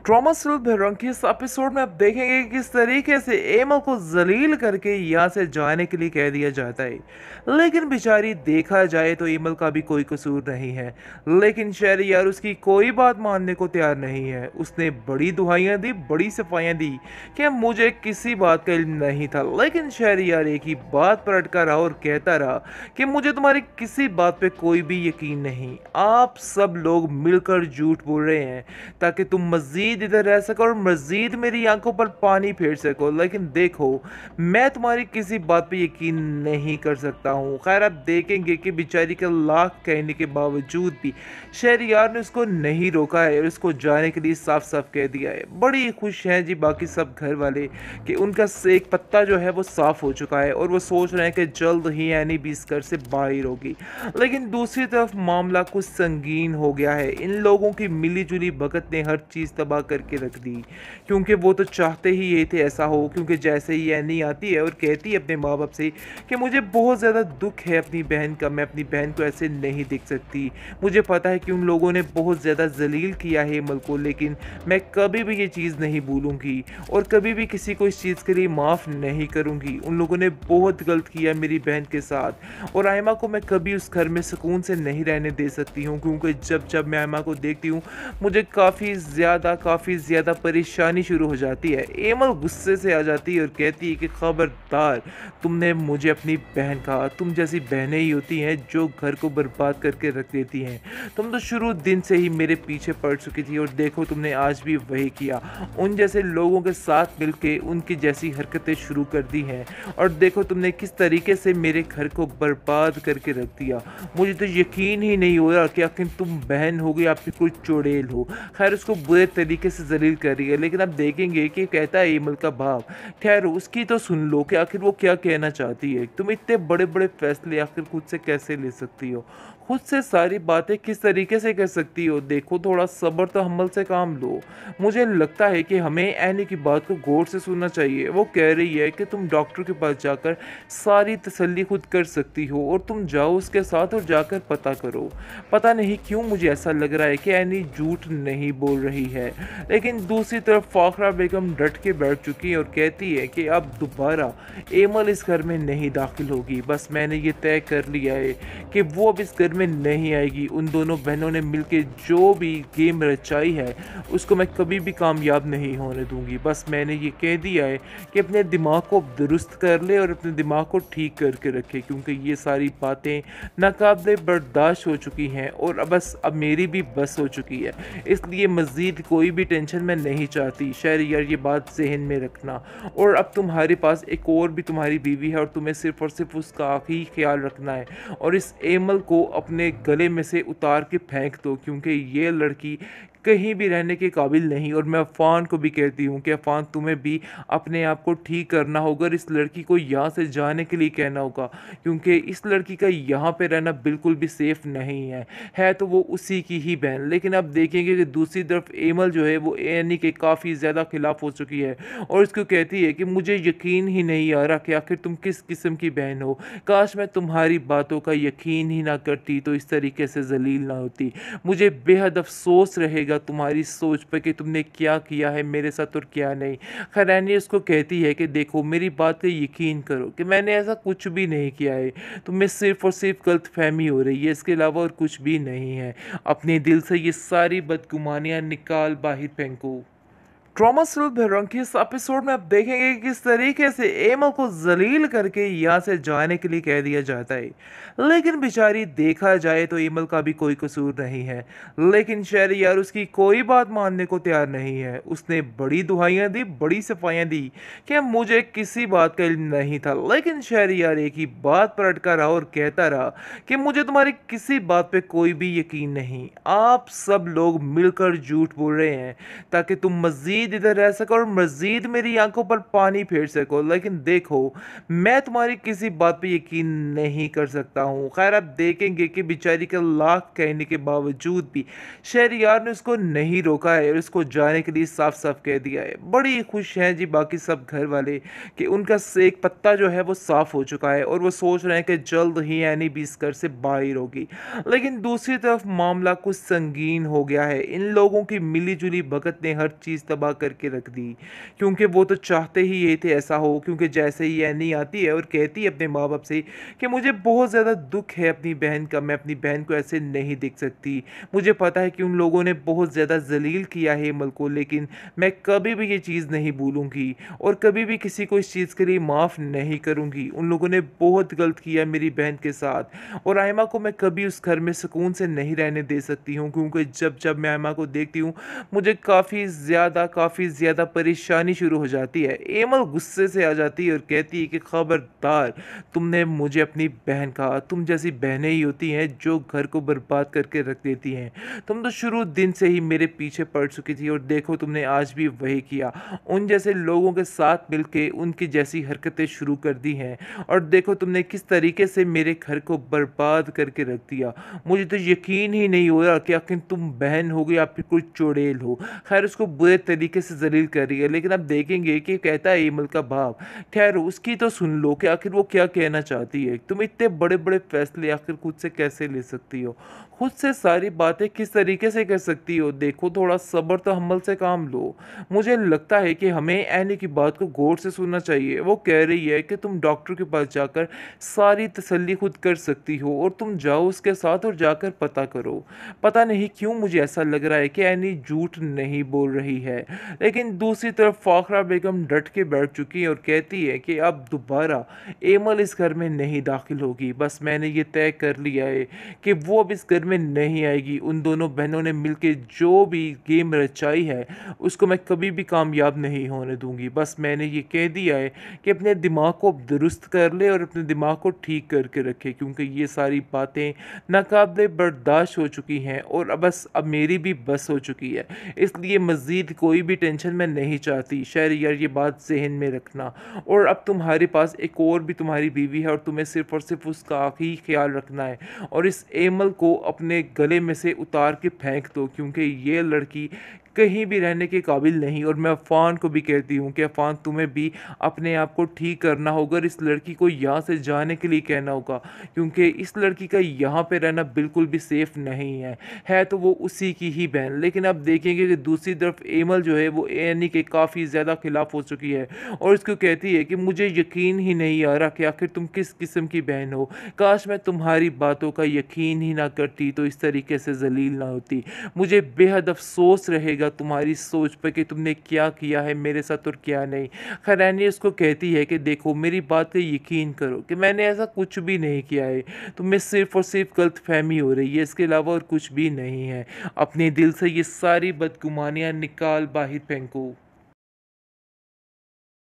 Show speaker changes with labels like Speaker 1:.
Speaker 1: Trauma सिल भैरंग की इस एपिसोड में आप देखेंगे कि किस तरीके से एमा को जलील करके यहाँ से जाने के लिए कह दिया जाता है। लेकिन बेचारी देखा जाए तो एमल का भी कोई कसूर नहीं है। लेकिन शहरयार उसकी कोई बात मानने को तैयार नहीं है। उसने बड़ी दुहाइयाँ दी, बड़ी सफाइयाँ दी कि मुझे किसी बात का इल्म नहीं था। लेकिन शहरयार एक ही बात पर अटका रहा और कहता रहा कि मुझे तुम्हारी किसी बात पे कोई भी यकीन नहीं। आप सब लोग मिलकर झूठ बोल रहे हैं ताकि तुम मज़ीद इधर रह सको और मज़ीद मेरी आंखों पर पानी फेर सको। लेकिन देखो, मैं तुम्हारी किसी बात पे यकीन नहीं कर सकता हूँ। खैर, आप देखेंगे कि बेचारी के लाख कहने के बावजूद भी शहरयार ने उसको नहीं रोका है और उसको जाने के लिए साफ साफ कह दिया है। बड़ी खुश हैं जी बाकी सब घर वाले कि उनका एक पत्ता जो है वो साफ हो चुका है और वो सोच रहे हैं कि जल्द ही एनी भी इस घर से बाहर होगी। लेकिन दूसरी तरफ मामला कुछ संगीन हो गया है। इन लोगों की मिली जुली भगत ने हर चीज़ तबाह करके रख दी, क्योंकि वो तो चाहते ही ये थे ऐसा हो। क्योंकि जैसे ही एनी आती है और कहती है अपने माँ बाप से कि मुझे बहुत ज़्यादा दुख है अपनी बहन का, मैं अपनी बहन को ऐसे नहीं देख सकती। मुझे पता है कि उन लोगों ने बहुत ज़्यादा जलील किया है हेमल को, लेकिन मैं कभी भी ये चीज़ नहीं भूलूंगी और कभी भी किसी को इस चीज़ के लिए माफ़ नहीं करूंगी। उन लोगों ने बहुत गलत किया मेरी बहन के साथ और आयमा को मैं कभी उस घर में सुकून से नहीं रहने दे सकती हूँ। क्योंकि जब जब मैं आयमा को देखती हूँ मुझे काफ़ी ज़्यादा परेशानी शुरू हो जाती है। एमल गुस्से से आ जाती है और कहती है कि खबरदार, तुमने मुझे अपनी बहन कहा। तुम जैसी बहनें ही होती हैं जो घर को बर्बाद करके रख देती हैं। तुम तो शुरू दिन से ही मेरे पीछे पड़ चुकी थी और देखो तुमने आज भी वही किया। उन जैसे लोगों के साथ मिलके उनकी जैसी हरकतें शुरू कर दी हैं और देखो तुमने किस तरीके से मेरे घर को बर्बाद करके रख दिया। मुझे तो यकीन ही नहीं हो रहा कि आखिर तुम बहन हो गई, आप भी कोई चुड़ैल हो। खैर, उसको बुरे तरीके से जलील कर रही है। लेकिन अब देखेंगे कि कहता है एमल का बाप, खैर उसकी तो सुन लो कि आखिर वो क्या कहना चाहती है। तुम इतने बड़े बड़े फैसले आखिर खुद से कैसे ले सकती हो? खुद से सारी बातें किस तरीके से कर सकती हो? देखो, थोड़ा सब्र तो हम्मल से काम लो। मुझे लगता है कि हमें एनी की बात को गौर से सुनना चाहिए। वो कह रही है कि तुम डॉक्टर के पास जाकर सारी तसल्ली खुद कर सकती हो और तुम जाओ उसके साथ और जाकर पता करो। पता नहीं क्यों मुझे ऐसा लग रहा है कि एनी झूठ नहीं बोल रही है। लेकिन दूसरी तरफ फाखरा बेगम डट के बैठ चुकी है और कहती है कि अब दोबारा एमल इस घर में नहीं दाखिल होगी। बस मैंने ये तय कर लिया है कि वो अब इस घर में नहीं आएगी। उन दोनों बहनों ने मिलकर जो भी गेम रचाई है उसको मैं कभी भी कामयाब नहीं होने दूंगी। बस मैंने ये कह दिया है कि अपने दिमाग को दुरुस्त कर ले और अपने दिमाग को ठीक करके रखे, क्योंकि ये सारी बातें नाकाबिले बर्दाश्त हो चुकी हैं और अब मेरी भी बस हो चुकी है। इसलिए मज़ीद कोई भी टेंशन मैं नहीं चाहती। शहरयार, ये बात जहन में रखना। और अब तुम्हारे पास एक और भी तुम्हारी बीवी है और तुम्हें सिर्फ और सिर्फ उसका ही ख्याल रखना है और इस एमल को अपने गले में से उतार के फेंक दो, क्योंकि ये लड़की कहीं भी रहने के काबिल नहीं। और मैं अफ़ान को भी कहती हूँ कि अफ़ान, तुम्हें भी अपने आप को ठीक करना होगा और इस लड़की को यहाँ से जाने के लिए कहना होगा, क्योंकि इस लड़की का यहाँ पे रहना बिल्कुल भी सेफ़ नहीं है तो वो उसी की ही बहन। लेकिन अब देखेंगे कि दूसरी तरफ एमल जो है वो एनी के काफ़ी ज़्यादा खिलाफ हो चुकी है और इसको कहती है कि मुझे यकीन ही नहीं आ रहा कि आखिर तुम किस किस्म की बहन हो। काश मैं तुम्हारी बातों का यकीन ही ना करती तो इस तरीके से जलील ना होती। मुझे बेहद अफसोस रहेगा तुम्हारी सोच पर कि तुमने क्या किया है मेरे साथ और क्या नहीं। खैरानी उसको कहती है कि देखो, मेरी बात पे यकीन करो कि मैंने ऐसा कुछ भी नहीं किया है। तुम्हें सिर्फ और सिर्फ गलत फहमी हो रही है, इसके अलावा और कुछ भी नहीं है। अपने दिल से ये सारी बदगुमानियां निकाल बाहर फेंको। ट्रॉमा सिल भैरंग की इस एपिसोड में आप देखेंगे कि किस तरीके से एमा को जलील करके यहाँ से जाने के लिए कह दिया जाता है। लेकिन बेचारी देखा जाए तो एमल का भी कोई कसूर नहीं है। लेकिन शहरयार उसकी कोई बात मानने को तैयार नहीं है। उसने बड़ी दुहाइयाँ दी, बड़ी सफाइयाँ दी कि मुझे किसी बात का इल्म नहीं था। लेकिन शहरयार एक ही बात पर अटका रहा और कहता रहा कि मुझे तुम्हारी किसी बात पे कोई भी यकीन नहीं। आप सब लोग मिलकर झूठ बोल रहे हैं ताकि तुम मज़ीद मज़ीद इधर रह सको और मज़ीद मेरी आँखों पर पानी फेर सको। लेकिन देखो, मैं तुम्हारी किसी बात पे यकीन नहीं कर सकता हूँ। ख़ैर, आप देखेंगे कि बेचारी के लाख कहने के बावजूद भी शहरयार ने उसको नहीं रोका है और उसको जाने के लिए साफ-साफ कह दिया है। बड़ी खुश हैं जी बाकी सब घर वाले कि उनका एक पत्ता जो है वो साफ़ हो चुका है और वो सोच रहे हैं कि जल्द ही एनी भी इस घर से बाहर होगी। लेकिन दूसरी तरफ मामला कुछ संगीन हो गया है। इन लोगों की मिली-जुली भगत ने हर चीज़ तबाह करके रख दी, क्योंकि वो तो चाहते ही ये थे ऐसा हो। क्योंकि जैसे ही एनी आती है और कहती है अपने माँ-बाप से कि मुझे बहुत ज़्यादा दुःख है अपनी बहन का, मैं अपनी बहन को ऐसे नहीं देख सकती। मुझे पता है कि उन लोगों ने बहुत ज़्यादा ज़लील किया है हेमल को, लेकिन मैं कभी भी ये चीज़ नहीं भूलूँगी और कभी भी किसी को इस चीज़ के लिए माफ़ नहीं करूँगी। उन लोगों ने बहुत गलत किया मेरी बहन के साथ और आयमा को मैं कभी उस घर में सुकून से नहीं रहने दे सकती हूँ, क्योंकि जब मैं आयमा को देखती हूँ, मुझे काफ़ी ज़्यादा परेशानी शुरू हो जाती है। एमल गुस्से से आ जाती है और कहती है कि खबरदार, तुमने मुझे अपनी बहन कहा। तुम जैसी बहनें ही होती हैं जो घर को बर्बाद करके रख देती हैं। तुम तो शुरू दिन से ही मेरे पीछे पड़ चुकी थी और देखो तुमने आज भी वही किया। उन जैसे लोगों के साथ मिलके उनकी जैसी हरकतें शुरू कर दी हैं और देखो तुमने किस तरीके से मेरे घर को बर्बाद करके रख दिया। मुझे तो यकीन ही नहीं हो रहा कि आखिर तुम बहन हो या फिर कोई चुड़ैल हो। खैर, उसको बुरे तरीके से ज़लील कर रही है, लेकिन अब देखेंगे कि कहता है एमल का बाप। खैर, उसकी तो सुन लो कि आखिर वो क्या कहना चाहती है। तुम इतने बड़े-बड़े फैसले आखिर खुद से कैसे ले सकती हो? खुद से सारी बातें किस तरीके से कर सकती हो? देखो, थोड़ा सब्र तो हम्मल से काम लो। मुझे लगता है कि हमें एनी की बात को गौर से सुनना चाहिए। वो कह रही है कि तुम डॉक्टर के पास जाकर सारी तसल्ली खुद कर सकती हो और तुम जाओ उसके साथ और जाकर पता करो। पता नहीं क्यों मुझे ऐसा लग रहा है कि एनी झूठ नहीं बोल रही है। लेकिन दूसरी तरफ फ़ाखरा बेगम डट के बैठ चुकी है और कहती है कि अब दोबारा एमल इस घर में नहीं दाखिल होगी। बस मैंने ये तय कर लिया है कि वो अब इस घर में नहीं आएगी। उन दोनों बहनों ने मिलके जो भी गेम रचाई है, उसको मैं कभी भी कामयाब नहीं होने दूँगी। बस मैंने ये कह दिया है कि अपने दिमाग को अब दुरुस्त कर ले और अपने दिमाग को ठीक करके रखे, क्योंकि ये सारी बातें नाकाबिले बर्दाश्त हो चुकी हैं और अब मेरी भी बस हो चुकी है। इसलिए मज़ीद कोई भी टेंशन मैं नहीं चाहती। शहरयार, ये बात ज़हन में रखना। और अब तुम्हारे पास एक और भी तुम्हारी बीवी है और तुम्हें सिर्फ़ और सिर्फ़ उसका ही ख़्याल रखना है और इस एमल को अपने गले में से उतार के फेंक दो, क्योंकि ये लड़की कहीं भी रहने के काबिल नहीं। और मैं अफ़ान को भी कहती हूँ कि अफ़ान, तुम्हें भी अपने आप को ठीक करना होगा और इस लड़की को यहाँ से जाने के लिए कहना होगा, क्योंकि इस लड़की का यहाँ पे रहना बिल्कुल भी सेफ़ नहीं है तो वो उसी की ही बहन। लेकिन अब देखेंगे कि दूसरी तरफ एमल जो है वो एनी के काफ़ी ज़्यादा ख़िलाफ़ हो चुकी है और उसको कहती है कि मुझे यकीन ही नहीं आ रहा कि आखिर तुम किस किस्म की बहन हो। काश मैं तुम्हारी बातों का यकीन ही ना करती तो इस तरीके से ज़लील ना होती। मुझे बेहद अफ़सोस रहेगा तुम्हारी सोच पे कि तुमने क्या किया है मेरे साथ और क्या नहीं। खैरानी उसको कहती है कि देखो, मेरी बात पे यकीन करो कि मैंने ऐसा कुछ भी नहीं किया है। तुम्हें सिर्फ़ और सिर्फ़ गलतफ़हमी हो रही है, इसके अलावा और कुछ भी नहीं है। अपने दिल से ये सारी बदगुमानियाँ निकाल बाहर फेंको।